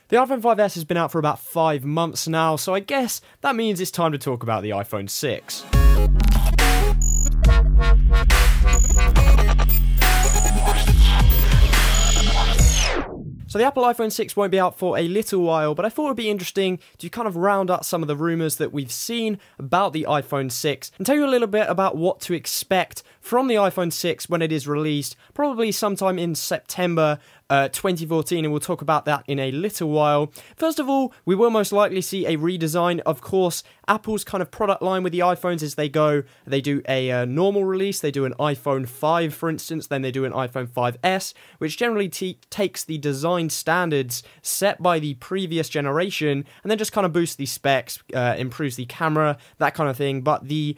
The iPhone 5S has been out for about 5 months now, so I guess that means it's time to talk about the iPhone 6. So the Apple iPhone 6 won't be out for a little while, but I thought it would be interesting to kind of round up some of the rumours that we've seen about the iPhone 6 and tell you a little bit about what to expect from the iPhone 6 when it is released, probably sometime in September 2014, and we'll talk about that in a little while. First of all, we will most likely see a redesign. Of course, Apple's kind of product line with the iPhones is they do a normal release, they do an iPhone 5 for instance, then they do an iPhone 5S, which generally takes the design standards set by the previous generation and then just kind of boosts the specs, improves the camera, that kind of thing. But the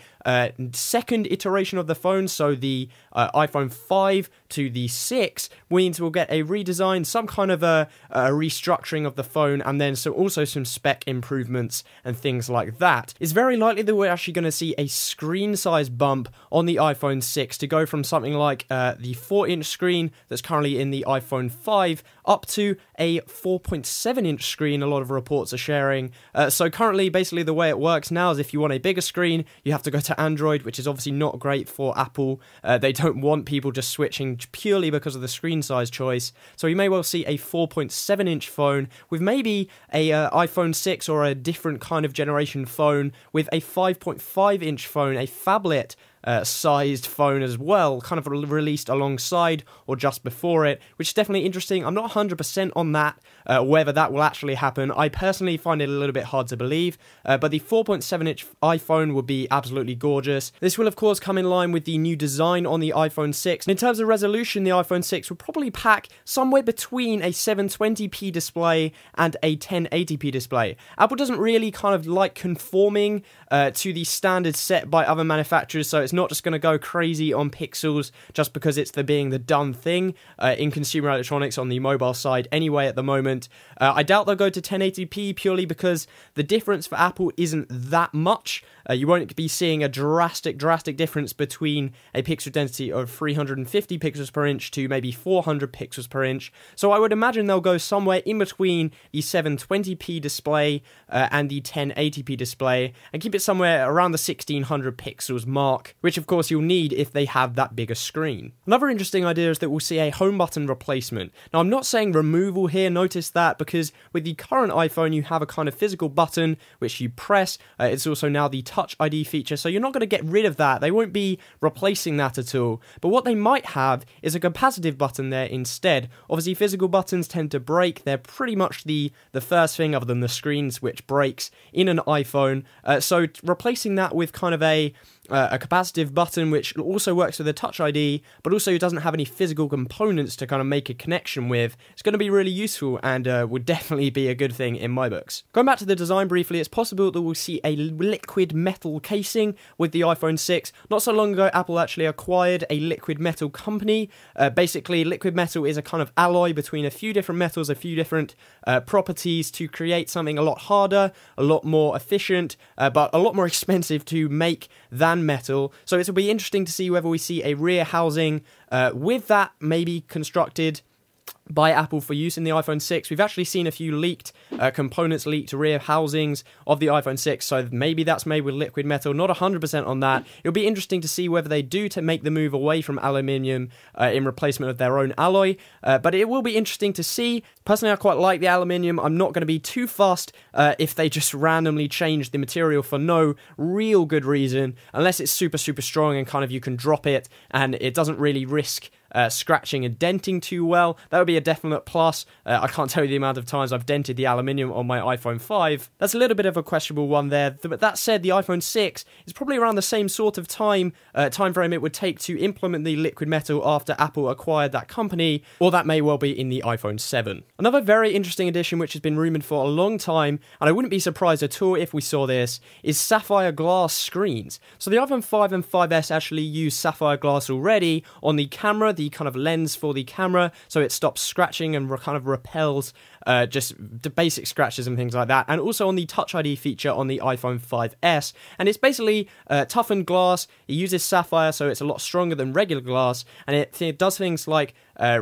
second iteration of the phone, so the iPhone 5 to the 6, means we'll get a redesign, some kind of a restructuring of the phone, and then also some spec improvements and things like that. It's very likely that we're actually going to see a screen size bump on the iPhone 6 to go from something like the 4-inch screen that's currently in the iPhone 5 up to a 4.7-inch screen, a lot of reports are sharing. So currently, basically the way it works now is if you want a bigger screen, you have to go to Android, which is obviously not great for Apple. They don't want people just switching purely because of the screen size choice. So you may well see a 4.7-inch phone with maybe a iPhone 6 or a different kind of generation phone with a 5.5-inch phone, a phablet sized phone as well, kind of released alongside or just before it, which is definitely interesting. I'm not 100% on that, whether that will actually happen. I personally find it a little bit hard to believe, but the 4.7-inch iPhone would be absolutely gorgeous. This will of course come in line with the new design on the iPhone 6. In terms of resolution, the iPhone 6 will probably pack somewhere between a 720p display and a 1080p display. Apple doesn't really kind of like conforming to the standards set by other manufacturers, so it's not just going to go crazy on pixels just because it's being the done thing in consumer electronics on the mobile side anyway at the moment. I doubt they'll go to 1080p purely because the difference for Apple isn't that much. You won't be seeing a drastic difference between a pixel density of 350 pixels per inch to maybe 400 pixels per inch. So I would imagine they'll go somewhere in between the 720p display and the 1080p display and keep it somewhere around the 1600 pixels mark, which of course you'll need if they have that bigger screen. Another interesting idea is that we'll see a home button replacement. Now I'm not saying removal here, notice that, because with the current iPhone you have a kind of physical button which you press. It's also now the Touch ID feature, so you're not going to get rid of that. They won't be replacing that at all. But what they might have is a capacitive button there instead. Obviously physical buttons tend to break. They're pretty much the first thing other than the screens which breaks in an iPhone. So replacing that with kind of a capacitive button which also works with a Touch ID, but also doesn't have any physical components to kind of make a connection with, it's going to be really useful and would definitely be a good thing in my books. Going back to the design briefly, it's possible that we'll see a liquid metal casing with the iPhone 6. Not so long ago, Apple actually acquired a liquid metal company. Basically, liquid metal is a kind of alloy between a few different metals, a few different properties to create something a lot harder, a lot more efficient, but a lot more expensive to make than metal. So it'll be interesting to see whether we see a rear housing with that maybe constructed by Apple for use in the iPhone 6. We've actually seen a few leaked components, leaked rear housings of the iPhone 6, so maybe that's made with liquid metal. Not 100% on that. It'll be interesting to see whether they do to make the move away from aluminium in replacement of their own alloy, but it will be interesting to see. Personally, I quite like the aluminium. I'm not going to be too fussed if they just randomly change the material for no real good reason, unless it's super strong and kind of you can drop it and it doesn't really risk scratching and denting too well. That would be a definite plus. I can't tell you the amount of times I've dented the aluminium on my iPhone 5. That's a little bit of a questionable one there. But that said, the iPhone 6 is probably around the same sort of time frame it would take to implement the liquid metal after Apple acquired that company, or that may well be in the iPhone 7. Another very interesting addition which has been rumoured for a long time, and I wouldn't be surprised at all if we saw this, is Sapphire Glass screens. So the iPhone 5 and 5S actually use Sapphire Glass already on the camera, the kind of lens for the camera, so it stops scratching and kind of repels just the basic scratches and things like that, and also on the Touch ID feature on the iPhone 5S. And it's basically toughened glass. It uses sapphire, so it's a lot stronger than regular glass, and it does things like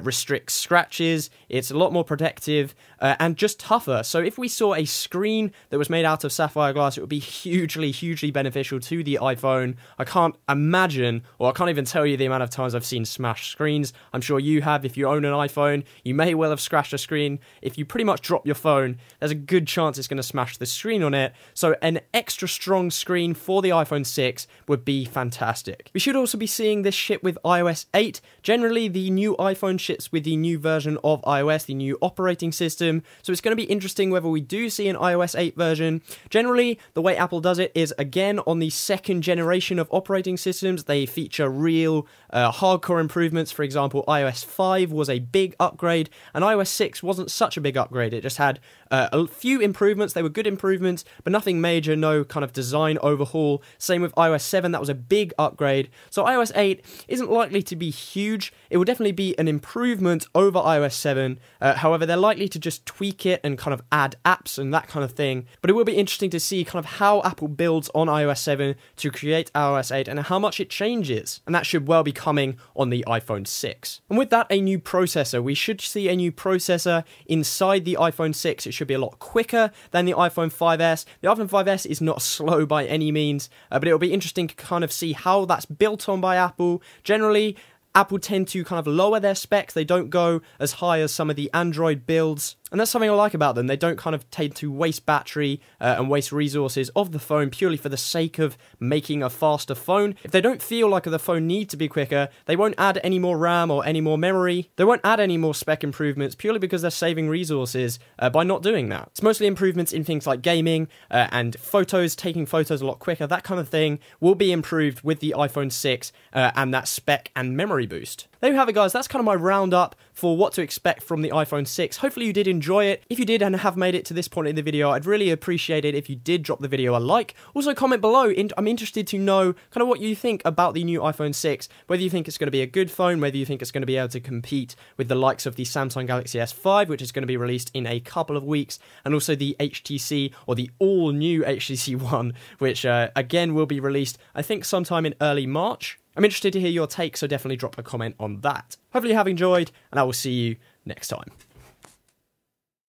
restrict scratches. It's a lot more protective and just tougher. So if we saw a screen that was made out of sapphire glass, it would be hugely beneficial to the iPhone. I can't imagine, or I can't even tell you the amount of times I've seen smashed screens. I'm sure you have. If you own an iPhone, you may well have scratched a screen. If you pretty much drop your phone, there's a good chance it's going to smash the screen on it. So an extra strong screen for the iPhone 6 would be fantastic. We should also be seeing this ship with iOS 8. Generally, the new iPhone ships with the new version of iOS, the new operating system, so it's going to be interesting whether we do see an iOS 8 version. Generally, the way Apple does it is, again, on the second generation of operating systems, they feature real hardcore improvements. For example, iOS 5 was a big upgrade, and iOS 6 wasn't such a big upgrade. It just had a few improvements. They were good improvements, but nothing major, no kind of design overhaul. Same with iOS 7, that was a big upgrade. So iOS 8 isn't likely to be huge. It will definitely be an improvement over iOS 7. However, they're likely to just tweak it and kind of add apps and that kind of thing. But it will be interesting to see kind of how Apple builds on iOS 7 to create iOS 8 and how much it changes. And that should well be coming on the iPhone 6. And with that, a new processor. We should see a new processor inside the iPhone 6. It should be a lot quicker than the iPhone 5S. The iPhone 5S is not slow by any means, but it'll be interesting to kind of see how that's built on by Apple. Generally, Apple tend to kind of lower their specs. They don't go as high as some of the Android builds. And that's something I like about them. They don't kind of tend to waste battery and waste resources of the phone purely for the sake of making a faster phone. If they don't feel like the phone needs to be quicker, they won't add any more RAM or any more memory. They won't add any more spec improvements purely because they're saving resources by not doing that. It's mostly improvements in things like gaming and photos, taking photos a lot quicker. That kind of thing will be improved with the iPhone 6 and that spec and memory boost. There you have it, guys. That's kind of my roundup for what to expect from the iPhone 6. Hopefully you did enjoy it. If you did and have made it to this point in the video, I'd really appreciate it if you did drop the video a like. Also, comment below. I'm interested to know kind of what you think about the new iPhone 6, whether you think it's going to be a good phone, whether you think it's going to be able to compete with the likes of the Samsung Galaxy S5, which is going to be released in a couple of weeks, and also the HTC, or the all-new HTC One, which again will be released, I think, sometime in early March. I'm interested to hear your take, so definitely drop a comment on that. Hopefully you have enjoyed, and I will see you next time.